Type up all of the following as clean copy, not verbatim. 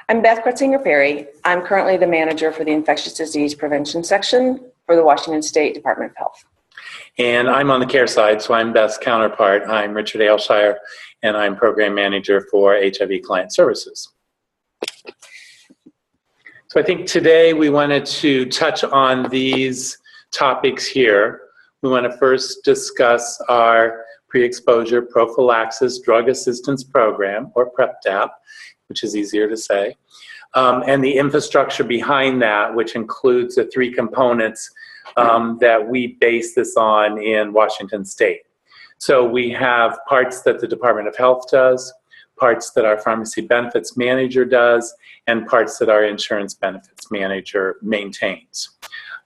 I'm Beth Kretzinger-Perry. I'm currently the manager for the Infectious Disease Prevention section for the Washington State Department of Health. And I'm on the care side, so I'm Beth's counterpart. I'm Richard Ailshire, and I'm program manager for HIV Client Services. So I think today we wanted to touch on these topics here. We want to first discuss our pre-exposure prophylaxis drug assistance program, or PrEP DAP, which is easier to say, and the infrastructure behind that, which includes the three components that we base this on in Washington State. So we have parts that the Department of Health does, parts that our pharmacy benefits manager does, and parts that our insurance benefits manager maintains.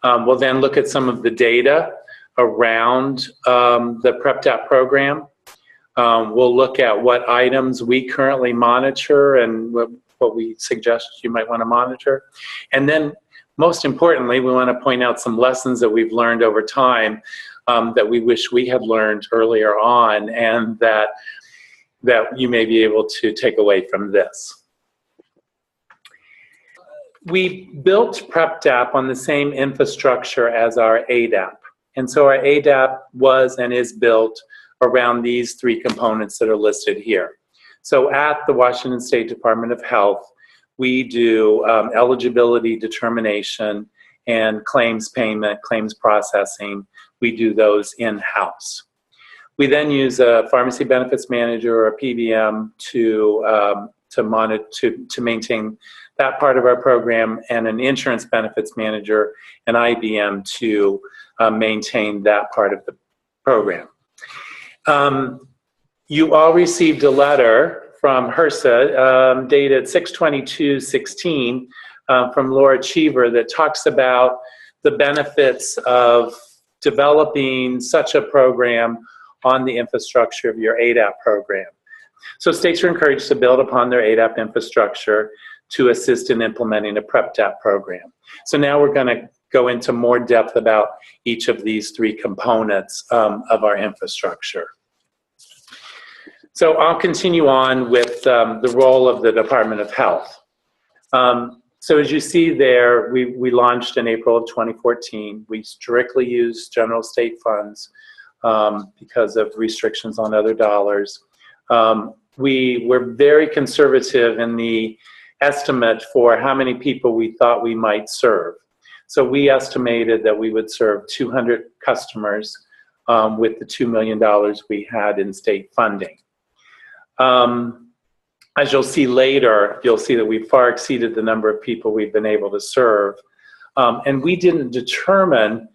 We'll then look at some of the data around the PrEP DAP program. We'll look at what items we currently monitor and what we suggest you might want to monitor. And then, most importantly, we want to point out some lessons that we've learned over time that we wish we had learned earlier on, and that you may be able to take away from this. We built PrEP DAP on the same infrastructure as our ADAP. And so our ADAP was and is built around these three components that are listed here. So at the Washington State Department of Health, we do eligibility determination and claims payment, claims processing. We do those in-house. We then use a pharmacy benefits manager or a PBM to maintain that part of our program, and an insurance benefits manager, an IBM, to maintain that part of the program. You all received a letter from HRSA dated 6/22/16 from Laura Cheever that talks about the benefits of developing such a program on the infrastructure of your ADAP program. So states are encouraged to build upon their ADAP infrastructure to assist in implementing a PrEP DAP program. So now we're going to go into more depth about each of these three components of our infrastructure. So I'll continue on with the role of the Department of Health. So as you see there, we launched in April of 2014. We strictly used general state funds because of restrictions on other dollars. We were very conservative in the estimate for how many people we thought we might serve. So we estimated that we would serve 200 customers with the $2 million we had in state funding. As you'll see later, you'll see that we far exceeded the number of people we've been able to serve. And we didn't determine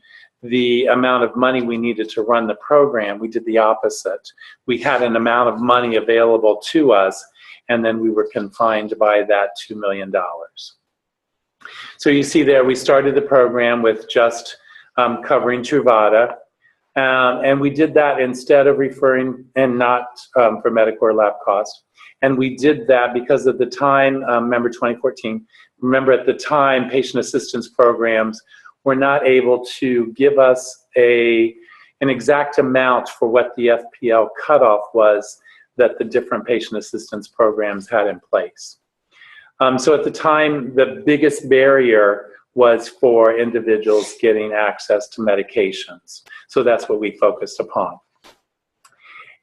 the amount of money we needed to run the program. We did the opposite. We had an amount of money available to us, and then we were confined by that $2 million. So you see there, we started the program with just covering Truvada, and we did that instead of referring, and not for medical or lab costs. And we did that because at the time, remember 2014, remember at the time, patient assistance programs were not able to give us an exact amount for what the FPL cutoff was that the different patient assistance programs had in place. So at the time, the biggest barrier was for individuals getting access to medications. So that's what we focused upon.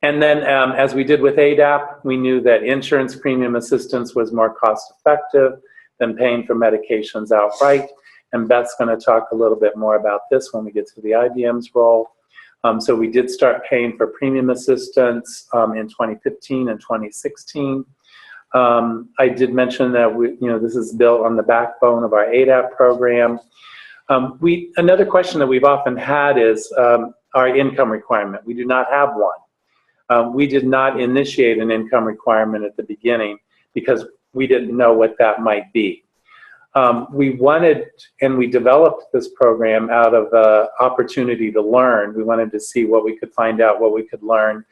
And then as we did with ADAP, we knew that insurance premium assistance was more cost effective than paying for medications outright. And Beth's going to talk a little bit more about this when we get to the IBM's role. So we did start paying for premium assistance in 2015 and 2016. I did mention that this is built on the backbone of our ADAP program. Another question that we've often had is our income requirement. We do not have one. We did not initiate an income requirement at the beginning because we didn't know what that might be. We wanted, and we developed this program out of opportunity to learn. We wanted to see what we could find out, what we could learn.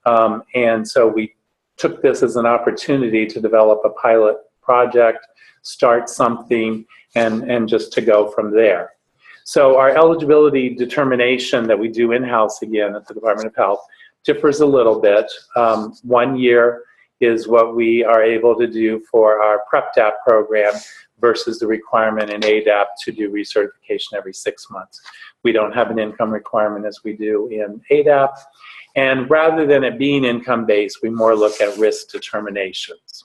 And so we took this as an opportunity to develop a pilot project, start something, and just to go from there. So our eligibility determination that we do in-house again at the Department of Health differs a little bit. 1 year is what we are able to do for our PrEP DAP program versus the requirement in ADAP to do recertification every 6 months. We don't have an income requirement as we do in ADAP. And rather than it being income-based, we more look at risk determinations.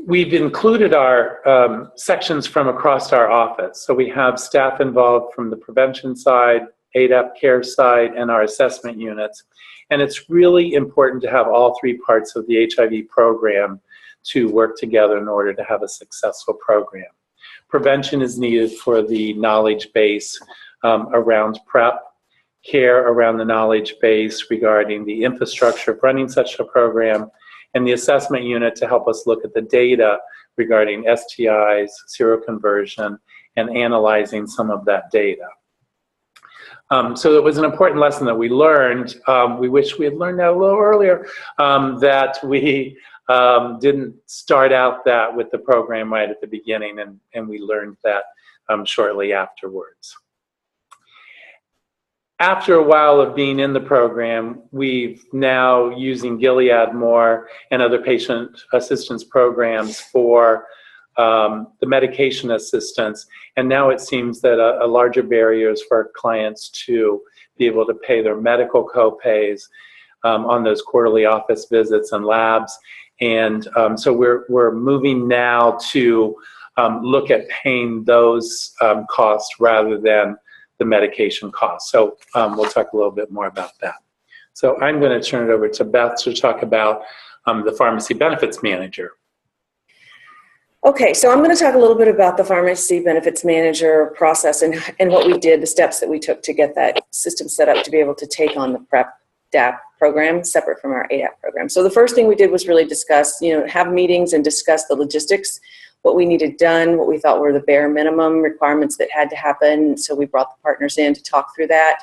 We've included our sections from across our office. So we have staff involved from the prevention side, ADAP care side, and our assessment units. And it's really important to have all three parts of the HIV program to work together in order to have a successful program. Prevention is needed for the knowledge base around PrEP, care around the knowledge base regarding the infrastructure of running such a program, and the assessment unit to help us look at the data regarding STIs, seroconversion, and analyzing some of that data. So it was an important lesson that we learned. We wish we had learned that a little earlier, that we didn't start out that with the program right at the beginning, and we learned that shortly afterwards. After a while of being in the program, we've now using Gilead more and other patient assistance programs for the medication assistance. And now it seems that a larger barrier is for clients to be able to pay their medical co-pays on those quarterly office visits and labs. And so we're moving now to look at paying those costs rather than the medication costs. So we'll talk a little bit more about that. So I'm going to turn it over to Beth to talk about the pharmacy benefits manager. Okay, so I'm going to talk a little bit about the pharmacy benefits manager process and what we did, the steps that we took to get that system set up to be able to take on the PrEP DAP program separate from our ADAP program. So the first thing we did was really discuss, have meetings and discuss the logistics, what we needed done, what we thought were the bare minimum requirements that had to happen. So we brought the partners in to talk through that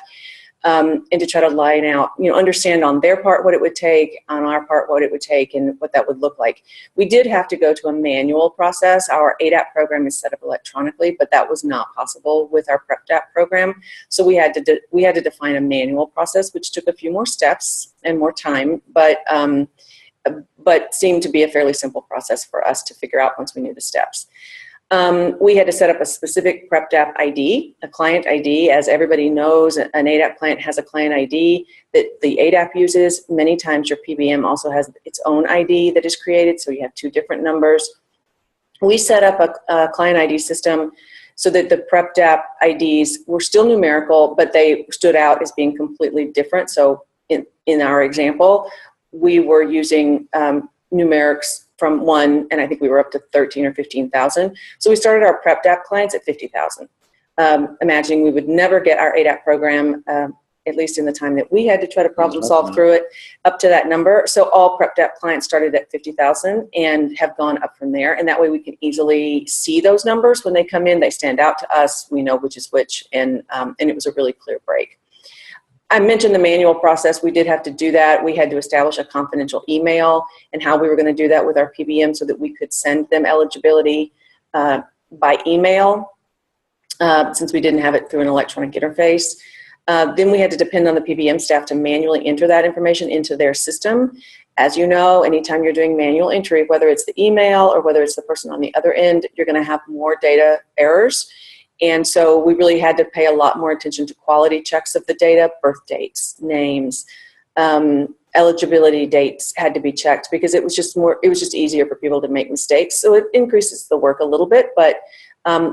and to try to line out, understand on their part what it would take, on our part what it would take, and what that would look like. We did have to go to a manual process. Our ADAP program is set up electronically, but that was not possible with our PrEP DAP program. So we had to define a manual process, which took a few more steps and more time, but seemed to be a fairly simple process for us to figure out once we knew the steps. We had to set up a specific PrEP DAP ID, a client ID. As everybody knows, an ADAP client has a client ID that the ADAP uses. Many times your PBM also has its own ID that is created, so you have two different numbers. We set up a client ID system so that the PrEP DAP IDs were still numerical, but they stood out as being completely different. So in our example, we were using numerics from 1, and I think we were up to 13 or 15,000. So we started our PrEP DAP clients at 50,000. Imagining we would never get our ADAP program, at least in the time that we had to try to problem solve through it, up to that number. So all PrEP DAP clients started at 50,000 and have gone up from there. And that way we can easily see those numbers when they come in. They stand out to us. We know which is which, and it was a really clear break. I mentioned the manual process. We did have to do that. We had to establish a confidential email and how we were going to do that with our PBM so that we could send them eligibility by email since we didn't have it through an electronic interface. Then we had to depend on the PBM staff to manually enter that information into their system. As you know, anytime you're doing manual entry, whether it's the email or whether it's the person on the other end, you're going to have more data errors. And so we really had to pay a lot more attention to quality checks of the data, birth dates, names, eligibility dates had to be checked because it was just easier for people to make mistakes. So it increases the work a little bit, but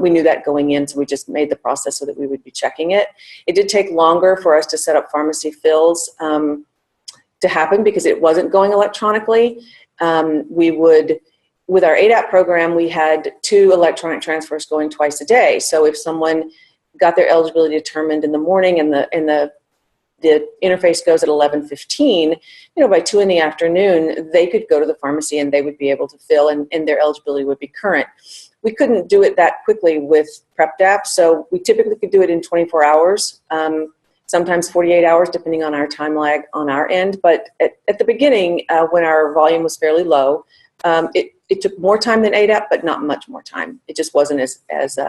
we knew that going in, so we just made the process so that we would be checking it. It did take longer for us to set up pharmacy fills to happen because it wasn't going electronically. With our ADAP program, we had 2 electronic transfers going twice a day. So if someone got their eligibility determined in the morning and the interface goes at 11:15, by 2 in the afternoon, they could go to the pharmacy and they would be able to fill and their eligibility would be current. We couldn't do it that quickly with PrEP DAP, so we typically could do it in 24 hours, sometimes 48 hours, depending on our time lag on our end. But at the beginning, when our volume was fairly low, it took more time than ADAP, but not much more time. It just wasn't as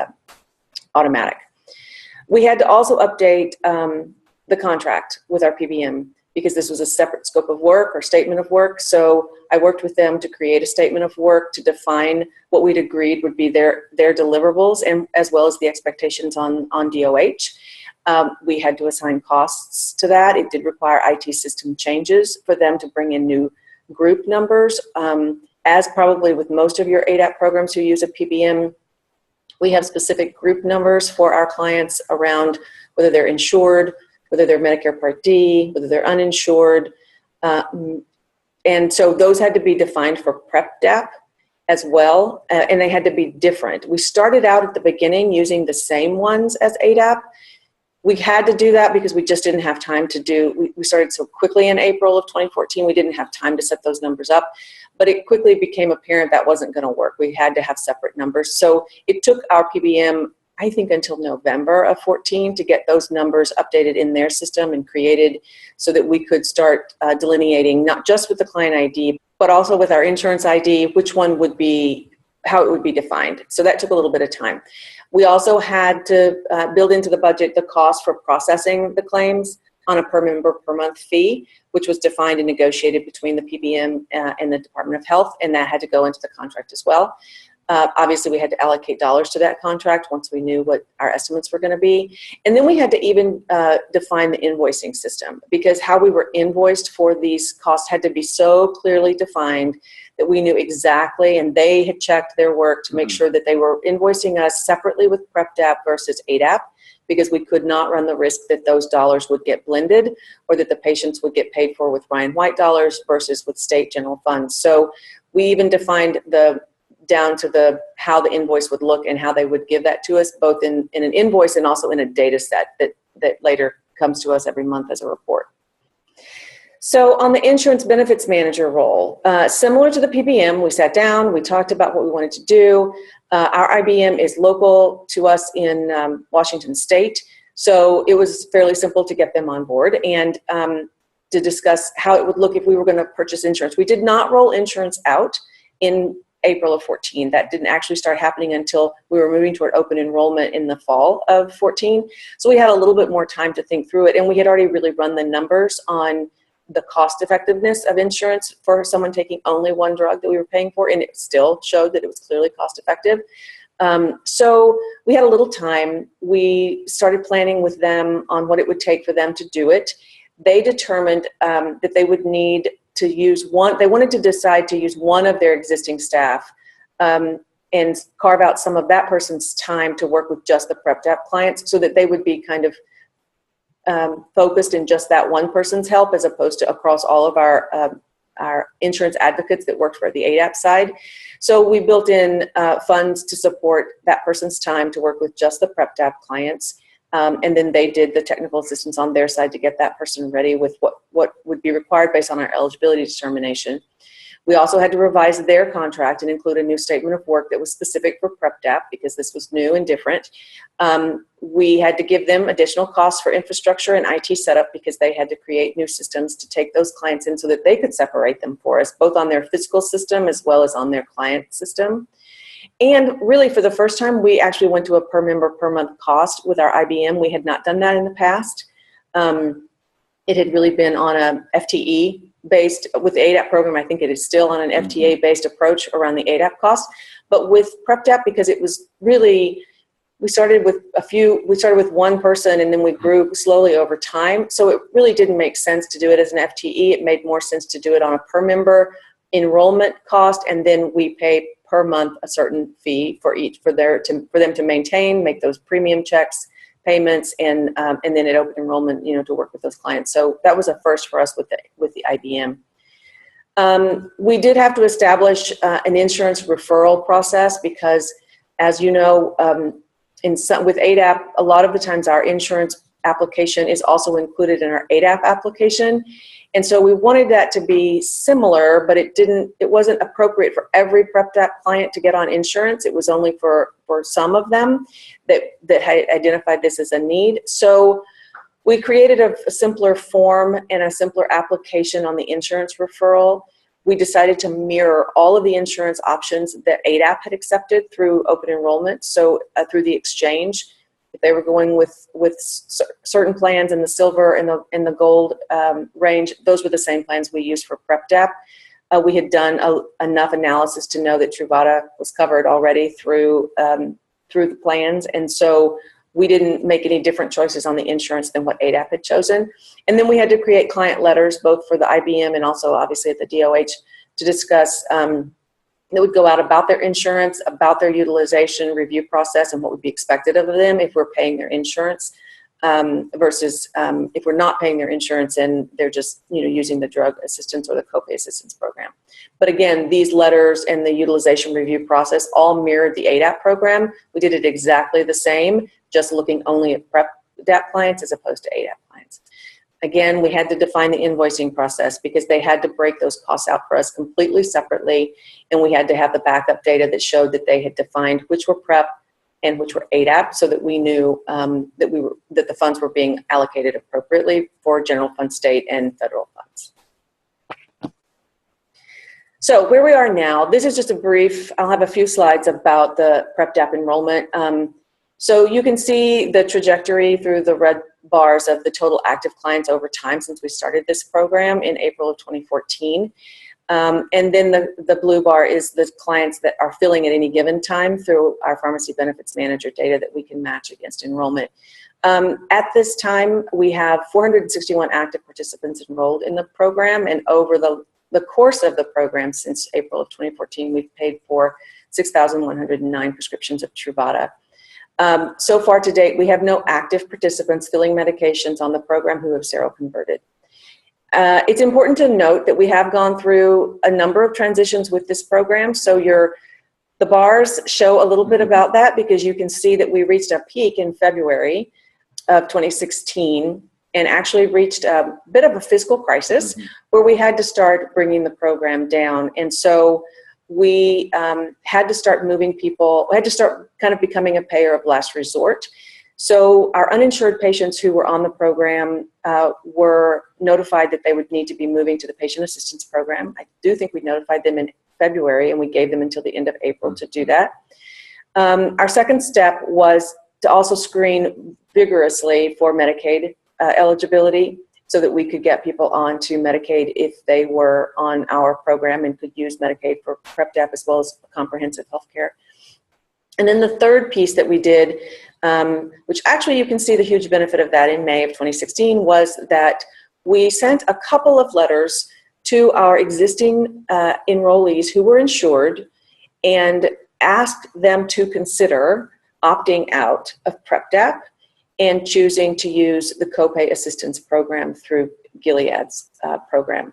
automatic. We had to also update the contract with our PBM because this was a separate scope of work or statement of work. So I worked with them to create a statement of work to define what we'd agreed would be their deliverables, and as well as the expectations on DOH. We had to assign costs to that. It did require IT system changes for them to bring in new group numbers. As probably with most of your ADAP programs who use a PBM, we have specific group numbers for our clients around whether they're insured, whether they're Medicare Part D, whether they're uninsured. And so those had to be defined for PrEP DAP as well, and they had to be different. We started out at the beginning using the same ones as ADAP. We had to do that because we just didn't have time to do, we started so quickly in April of 2014, we didn't have time to set those numbers up, but it quickly became apparent that wasn't going to work. We had to have separate numbers. So it took our PBM, I think, until November of 14 to get those numbers updated in their system and created so that we could start delineating, not just with the client ID, but also with our insurance ID, which one would be, how it would be defined. So that took a little bit of time. We also had to build into the budget the cost for processing the claims on a per member per month fee, which was defined and negotiated between the PBM and the Department of Health, and that had to go into the contract as well. Obviously, we had to allocate dollars to that contract once we knew what our estimates were going to be. And then we had to even define the invoicing system, because how we were invoiced for these costs had to be so clearly defined that we knew exactly, and they had checked their work to make sure that they were invoicing us separately with PrEP DAP versus ADAP, because we could not run the risk that those dollars would get blended or that the patients would get paid for with Ryan White dollars versus with state general funds. So we even defined down to how the invoice would look and how they would give that to us, both in an invoice and also in a data set that later comes to us every month as a report. So on the insurance benefits manager role, similar to the PBM, we sat down, we talked about what we wanted to do. Our IBM is local to us in Washington State, so it was fairly simple to get them on board and to discuss how it would look if we were going to purchase insurance. We did not roll insurance out in April of 14. That didn't actually start happening until we were moving toward open enrollment in the fall of 14. So we had a little bit more time to think through it, and we had already really run the numbers on the cost effectiveness of insurance for someone taking only one drug that we were paying for, and it still showed that it was clearly cost effective. So we had a little time. We started planning with them on what it would take for them to do it. They determined that they would need to use one, they wanted to decide to use one of their existing staff and carve out some of that person's time to work with just the PrEP DAP clients so that they would be kind of focused in just that one person's help as opposed to across all of our insurance advocates that worked for the ADAP side. So we built in funds to support that person's time to work with just the PrEP DAP clients. And then they did the technical assistance on their side to get that person ready with what would be required based on our eligibility determination. We also had to revise their contract and include a new statement of work that was specific for PrEP DAP because this was new and different. We had to give them additional costs for infrastructure and IT setup because they had to create new systems to take those clients in so that they could separate them for us, both on their physical system as well as on their client system. And really, for the first time, we actually went to a per member per month cost with our IBM. We had not done that in the past. It had really been on a FTE based, with the ADAP program, I think it is still on an FTA based approach around the ADAP cost. But with PrEP DAP, because it was really, we started with one person and then we grew slowly over time. So it really didn't make sense to do it as an FTE. It made more sense to do it on a per member enrollment cost, and then we pay per month a certain fee for them to maintain, make those premium checks, payments, and then at open enrollment, to work with those clients. So that was a first for us with the IBM. We did have to establish an insurance referral process because, as you know, with ADAP, a lot of the times our insurance application is also included in our ADAP application. And so we wanted that to be similar, but it wasn't appropriate for every PrEP DAP client to get on insurance. It was only for some of them that had identified this as a need. So we created a simpler form and a simpler application on the insurance referral. We decided to mirror all of the insurance options that ADAP had accepted through open enrollment, so through the exchange. If they were going with certain plans in the silver and the gold range, those were the same plans we used for PrEP DAP. We had done enough analysis to know that Truvada was covered already through the plans, and so we didn't make any different choices on the insurance than what ADAP had chosen. And then we had to create client letters, both for the IBM and also obviously at the DOH, to discuss that would go out about their insurance, about their utilization review process, and what would be expected of them if we're paying their insurance, versus if we're not paying their insurance and they're just using the drug assistance or the copay assistance program. But again, these letters and the utilization review process all mirrored the ADAP program. We did it exactly the same, just looking only at PrEP DAP clients as opposed to ADAP clients. Again, we had to define the invoicing process because they had to break those costs out for us completely separately, and we had to have the backup data that showed that they had defined which were PrEP and which were ADAP, so that we knew that the funds were being allocated appropriately for general fund, state, and federal funds. So where we are now, this is just a brief, I'll have a few slides about the PrEP DAP enrollment. So you can see the trajectory through the red bars of the total active clients over time since we started this program in April of 2014. And then the blue bar is the clients that are filling at any given time through our pharmacy benefits manager data that we can match against enrollment. At this time, we have 461 active participants enrolled in the program, and over the course of the program since April of 2014, we've paid for 6,109 prescriptions of Truvada. So far to date, we have no active participants filling medications on the program who have seroconverted. It's important to note that we have gone through a number of transitions with this program. So the bars show a little bit about that, because you can see that we reached a peak in February of 2016 and actually reached a bit of a fiscal crisis where we had to start bringing the program down. And so we had to start moving people, we had to start kind of becoming a payer of last resort. So our uninsured patients who were on the program were notified that they would need to be moving to the patient assistance program. I do think we notified them in February, and we gave them until the end of April to do that. Our second step was to also screen vigorously for Medicaid eligibility, so that we could get people onto Medicaid if they were on our program and could use Medicaid for PrEP DAP as well as comprehensive health care. And then the third piece that we did, which actually you can see the huge benefit of that in May of 2016, was that we sent a couple of letters to our existing enrollees who were insured and asked them to consider opting out of PrEP DAP and choosing to use the copay assistance program through Gilead's program.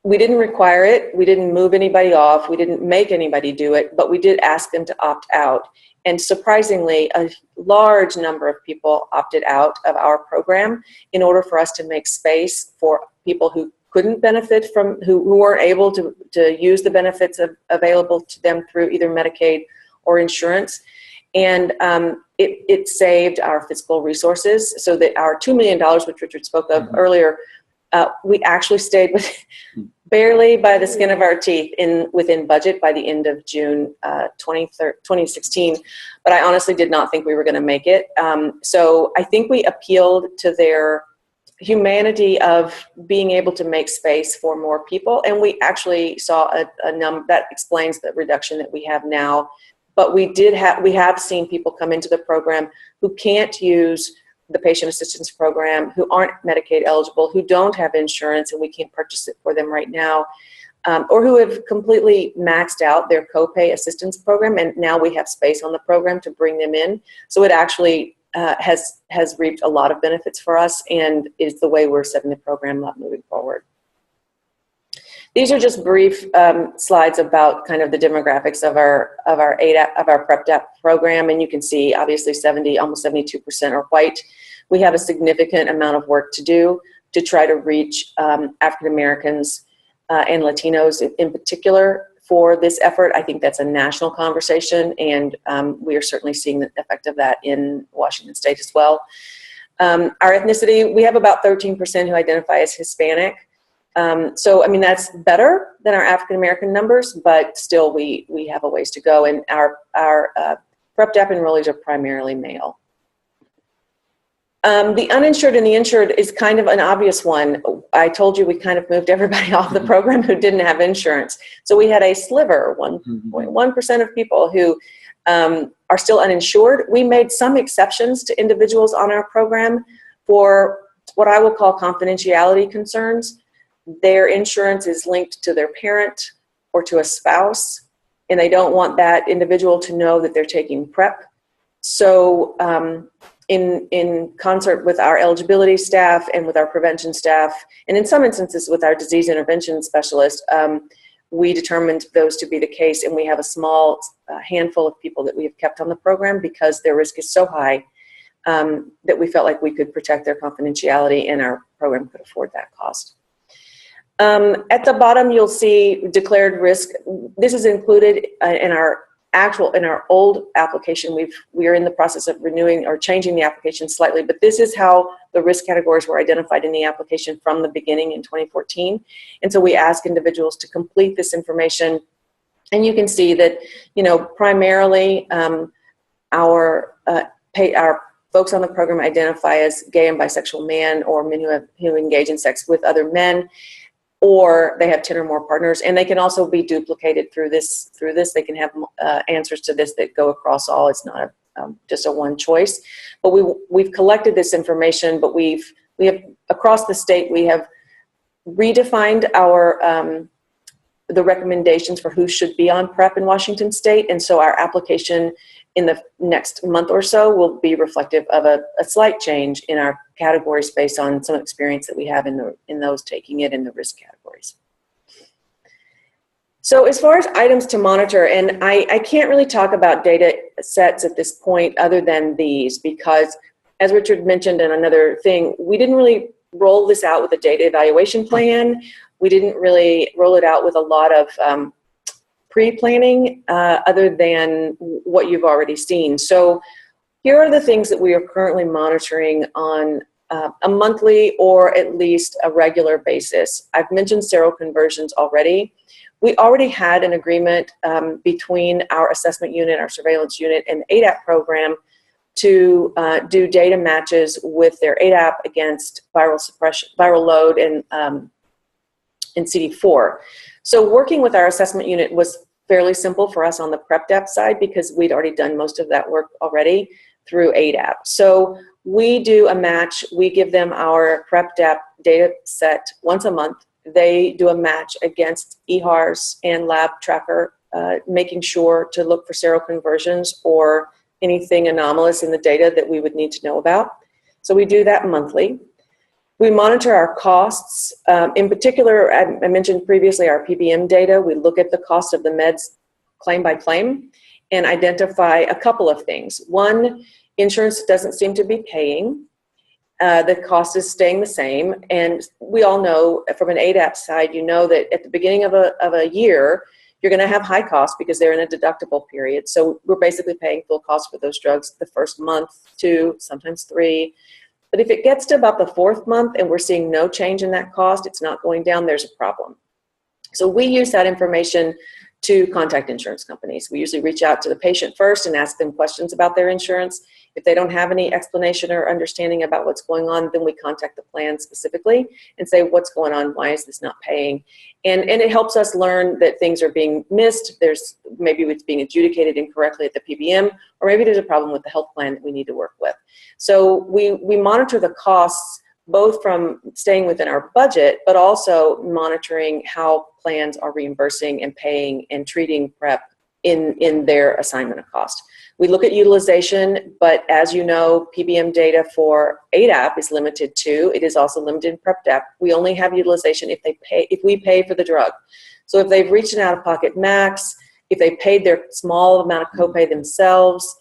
We didn't require it. We didn't move anybody off. We didn't make anybody do it, but we did ask them to opt out. And surprisingly, a large number of people opted out of our program in order for us to make space for people who couldn't benefit from, who weren't able to use the benefits available to them through either Medicaid or insurance. And it saved our fiscal resources, so that our $2 million, which Richard spoke of earlier, we actually stayed with barely by the skin of our teeth within budget by the end of June 2016. But I honestly did not think we were going to make it. So I think we appealed to their humanity of being able to make space for more people. And we actually saw a number that explains the reduction that we have now. But we have seen people come into the program who can't use the patient assistance program, who aren't Medicaid eligible, who don't have insurance, and we can't purchase it for them right now, or who have completely maxed out their copay assistance program, and now we have space on the program to bring them in. So it actually has reaped a lot of benefits for us, and is the way we're setting the program up moving forward. These are just brief slides about kind of the demographics of our PrEP DAP program, and you can see obviously almost 72% are white. We have a significant amount of work to do to try to reach African Americans and Latinos in particular for this effort. I think that's a national conversation, and we are certainly seeing the effect of that in Washington State as well. Our ethnicity, we have about 13% who identify as Hispanic. So, I mean, that's better than our African-American numbers, but still we have a ways to go. And our PrEP DAP enrollees are primarily male. The uninsured and the insured is kind of an obvious one. I told you we kind of moved everybody off the program who didn't have insurance. So we had a sliver, 1.1% of people who are still uninsured. We made some exceptions to individuals on our program for what I will call confidentiality concerns. Their insurance is linked to their parent or to a spouse, and they don't want that individual to know that they're taking PrEP. So in concert with our eligibility staff and with our prevention staff, and in some instances with our disease intervention specialist, we determined those to be the case, and we have a small handful of people that we have kept on the program because their risk is so high that we felt like we could protect their confidentiality, and our program could afford that cost. At the bottom, you'll see declared risk. This is included in our old application. We are in the process of renewing or changing the application slightly, but this is how the risk categories were identified in the application from the beginning in 2014. And so we ask individuals to complete this information, and you can see that, primarily our folks on the program identify as gay and bisexual men, or men who engage in sex with other men, or they have 10 or more partners, and they can also be duplicated through this. They can have answers to this that go across all. It's not just a one choice. But we've collected this information, but we have across the state, we have redefined our the recommendations for who should be on PrEP in Washington State, and so our application in the next month or so will be reflective of a slight change in our categories based on some experience that we have in those taking it in the risk categories. So as far as items to monitor, and I can't really talk about data sets at this point other than these, because as Richard mentioned in another thing, we didn't really roll this out with a data evaluation plan. We didn't really roll it out with a lot of pre-planning other than what you've already seen. So here are the things that we are currently monitoring on a monthly or at least a regular basis. I've mentioned seroconversions already. We already had an agreement between our assessment unit, our surveillance unit, and the ADAP program to do data matches with their ADAP against viral suppression, viral load, and CD4. So working with our assessment unit was fairly simple for us on the PrEP DAP side because we'd already done most of that work already through ADAP. So we do a match. We give them our PrEP DAP data set once a month. They do a match against EHARs and lab tracker, making sure to look for seroconversions or anything anomalous in the data that we would need to know about. So we do that monthly. We monitor our costs. In particular, I mentioned previously our PBM data. We look at the cost of the meds claim by claim and identify a couple of things. One, insurance doesn't seem to be paying. The cost is staying the same. And we all know from an ADAP side, you know that at the beginning of a year, you're going to have high costs because they're in a deductible period. So we're basically paying full cost for those drugs the first month, 2, sometimes 3. But if it gets to about the 4th month and we're seeing no change in that cost, it's not going down, there's a problem. So we use that information to contact insurance companies. We usually reach out to the patient first and ask them questions about their insurance. If they don't have any explanation or understanding about what's going on, then we contact the plan specifically and say, what's going on? Why is this not paying? And it helps us learn that things are being missed. Maybe it's being adjudicated incorrectly at the PBM, or maybe there's a problem with the health plan that we need to work with. So we monitor the costs both from staying within our budget, but also monitoring how plans are reimbursing and paying and treating PrEP in their assignment of cost. We look at utilization, but as you know, PBM data for ADAP is limited to. It is also limited in PrEP DAP. We only have utilization if we pay for the drug. So if they've reached an out-of-pocket max, if they paid their small amount of copay themselves,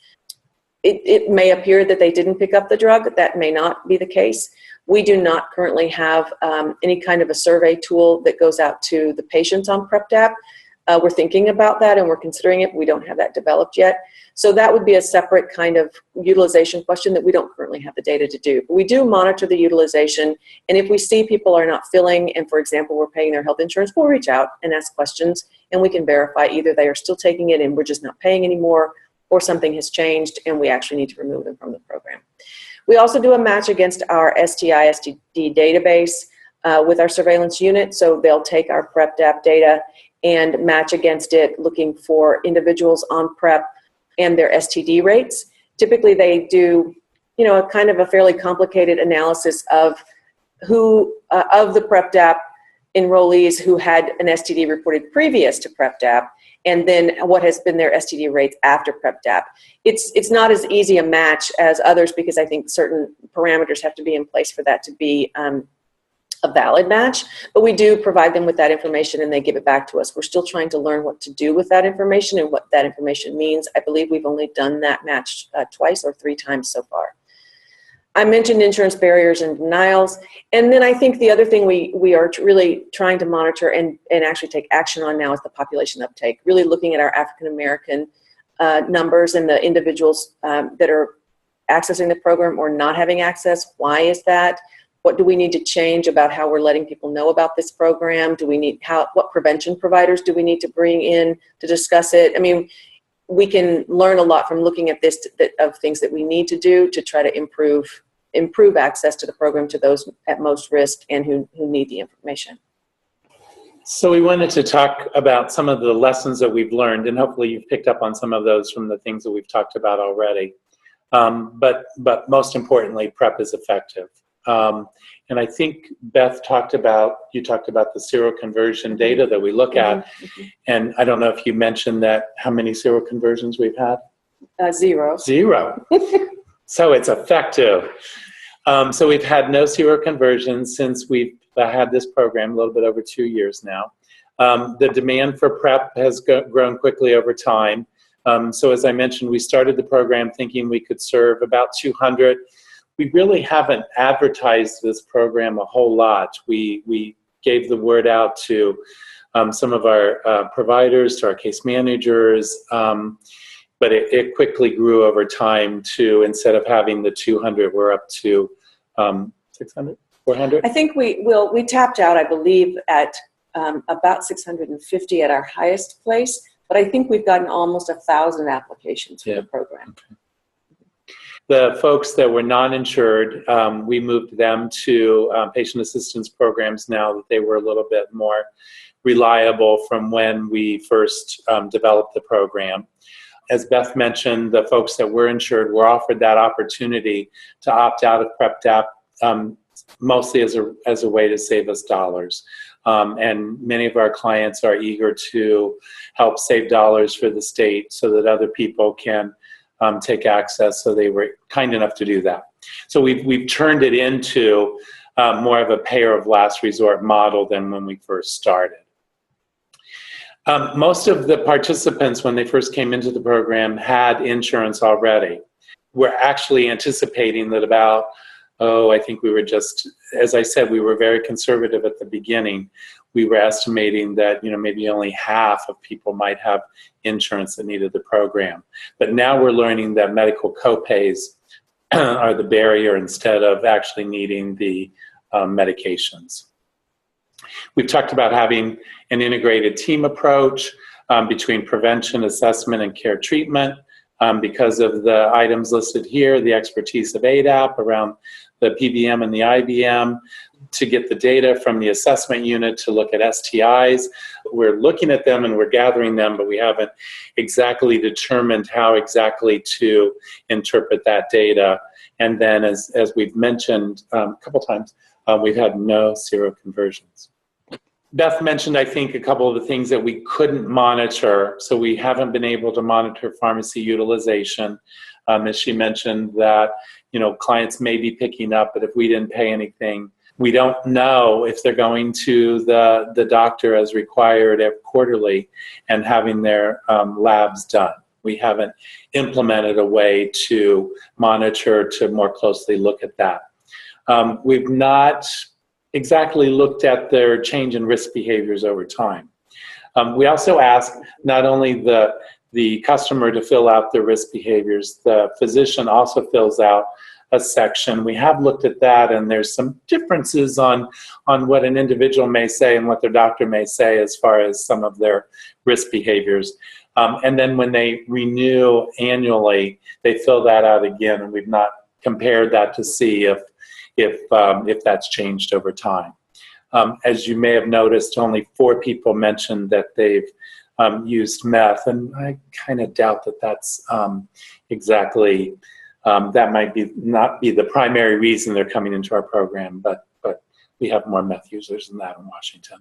it may appear that they didn't pick up the drug. That may not be the case. We do not currently have any kind of a survey tool that goes out to the patients on PrEP DAP. We're thinking about that and we're considering it. We don't have that developed yet. So that would be a separate kind of utilization question that we don't currently have the data to do. But we do monitor the utilization, and if we see people are not filling, and for example, we're paying their health insurance, we'll reach out and ask questions, and we can verify either they are still taking it and we're just not paying anymore, or something has changed and we actually need to remove them from the program. We also do a match against our STI, STD database with our surveillance unit. So they'll take our PrEP DAP data and match against it, looking for individuals on PrEP and their STD rates. Typically they do, a kind of a fairly complicated analysis of who, of the PrEP DAP enrollees who had an STD reported previous to PrEP DAP, and then what has been their STD rates after PrEP DAP. It's not as easy a match as others because I think certain parameters have to be in place for that to be a valid match, but we do provide them with that information and they give it back to us. We're still trying to learn what to do with that information and what that information means. I believe we've only done that match twice or 3 times so far. I mentioned insurance barriers and denials. And then I think the other thing we are really trying to monitor and actually take action on now is the population uptake, really looking at our African-American numbers and the individuals that are accessing the program or not having access. Why is that? What do we need to change about how we're letting people know about this program? Do we need, what prevention providers do we need to bring in to discuss it? I mean, we can learn a lot from looking at this, of things that we need to do to try to improve access to the program to those at most risk and who need the information. So we wanted to talk about some of the lessons that we've learned, and hopefully you've picked up on some of those from the things that we've talked about already. But most importantly, PrEP is effective. And I think Beth talked about the seroconversion data that we look at. Mm-hmm. And I don't know if you mentioned that, how many seroconversions we've had? 0. 0. So it's effective. So we've had no seroconversions since we've had this program, a little bit over 2 years now. The demand for PrEP has grown quickly over time. So as I mentioned, we started the program thinking we could serve about 200. We really haven't advertised this program a whole lot. We gave the word out to some of our providers, to our case managers, but it quickly grew over time to, instead of having the 200, we're up to 600, 400? I think we tapped out, I believe, at about 650 at our highest place, but I think we've gotten almost 1,000 applications for the program. Okay. The folks that were non-insured, we moved them to patient assistance programs now that they were a little bit more reliable from when we first developed the program. As Beth mentioned, the folks that were insured were offered that opportunity to opt out of PrEP DAP, mostly as a way to save us dollars. And many of our clients are eager to help save dollars for the state so that other people can take access, so they were kind enough to do that. So we've turned it into more of a payer of last resort model than when we first started. Most of the participants, when they first came into the program, had insurance already. We're actually anticipating that about, I think we were just, as I said, we were very conservative at the beginning. We were estimating that, maybe only half of people might have insurance that needed the program. But now we're learning that medical copays are the barrier instead of actually needing the medications. We've talked about having an integrated team approach between prevention, assessment, and care treatment because of the items listed here, the expertise of ADAP around the PBM and the IBM, to get the data from the assessment unit to look at STIs. We're looking at them and we're gathering them, but we haven't exactly determined how exactly to interpret that data. And then as we've mentioned a couple times, we've had no seroconversions. Beth mentioned, I think, a couple of the things that we couldn't monitor. So we haven't been able to monitor pharmacy utilization. As she mentioned that, clients may be picking up, but if we didn't pay anything, we don't know if they're going to the doctor as required quarterly and having their labs done. We haven't implemented a way to monitor, to more closely look at that. We've not exactly looked at their change in risk behaviors over time. We also ask not only the customer to fill out their risk behaviors, the physician also fills out a section. We have looked at that, and there's some differences on what an individual may say and what their doctor may say as far as some of their risk behaviors. And then when they renew annually, they fill that out again, and we've not compared that to see if that's changed over time. As you may have noticed, only 4 people mentioned that they've used meth, and I kind of doubt that that's exactly, that might not be the primary reason they're coming into our program, but we have more meth users than that in Washington.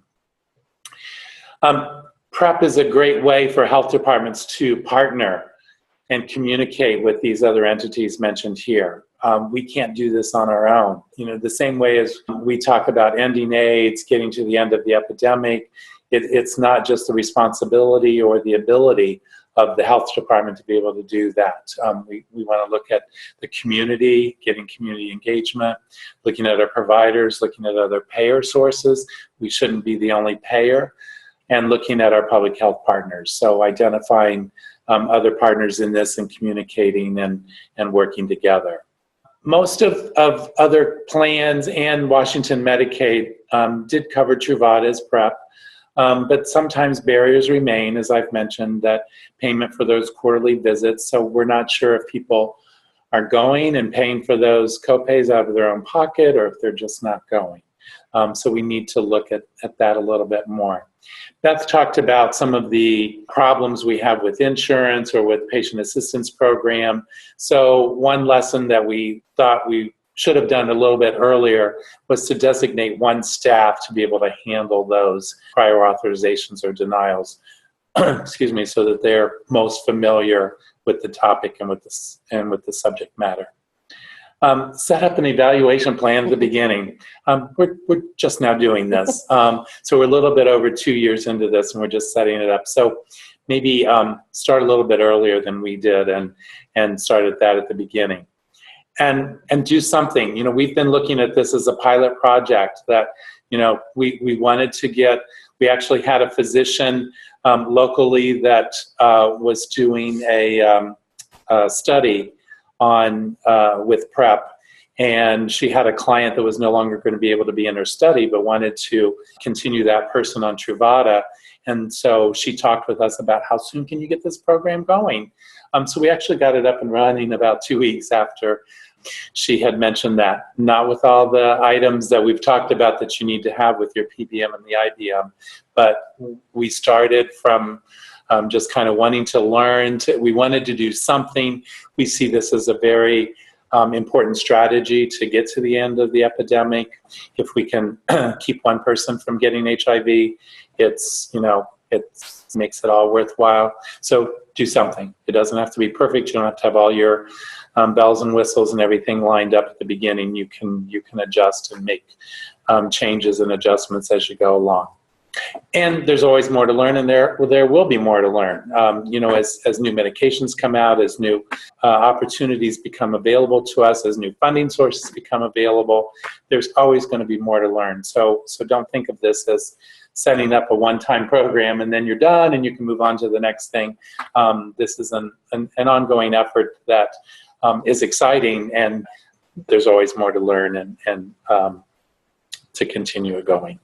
PrEP is a great way for health departments to partner and communicate with these other entities mentioned here. We can't do this on our own. The same way as we talk about ending AIDS, getting to the end of the epidemic, it's not just the responsibility or the ability of the health department to be able to do that. We want to look at the community, getting community engagement, looking at our providers, looking at other payer sources. We shouldn't be the only payer, and looking at our public health partners. So identifying other partners in this and communicating and working together. Most of other plans and Washington Medicaid did cover Truvada as PrEP, but sometimes barriers remain, as I've mentioned, that payment for those quarterly visits. So we're not sure if people are going and paying for those copays out of their own pocket or if they're just not going. So we need to look at that a little bit more. Beth talked about some of the problems we have with insurance or with patient assistance program. So one lesson that we thought we should have done a little bit earlier was to designate one staff to be able to handle those prior authorizations or denials, excuse me, so that they're most familiar with the topic and with the subject matter. Set up an evaluation plan at the beginning. We're just now doing this. So we're a little bit over 2 years into this and we're just setting it up. So maybe start a little bit earlier than we did and start at that at the beginning. And do something. We've been looking at this as a pilot project that, we wanted to get, we actually had a physician locally that was doing a study on with PrEP, and she had a client that was no longer going to be able to be in her study but wanted to continue that person on Truvada, and so she talked with us about how soon can you get this program going. So we actually got it up and running about 2 weeks after she had mentioned that, not with all the items that we've talked about that you need to have with your PBM and the IBM, but we started from just kind of wanting to learn. We wanted to do something. We see this as a very important strategy to get to the end of the epidemic. If we can keep one person from getting HIV, it makes it all worthwhile. So do something. It doesn't have to be perfect. You don't have to have all your bells and whistles and everything lined up at the beginning. You can adjust and make changes and adjustments as you go along. And there's always more to learn, and there will be more to learn. As new medications come out, as new opportunities become available to us, as new funding sources become available, there's always going to be more to learn. So don't think of this as setting up a one-time program and then you're done and you can move on to the next thing. This is an ongoing effort that is exciting, and there's always more to learn and to continue it going.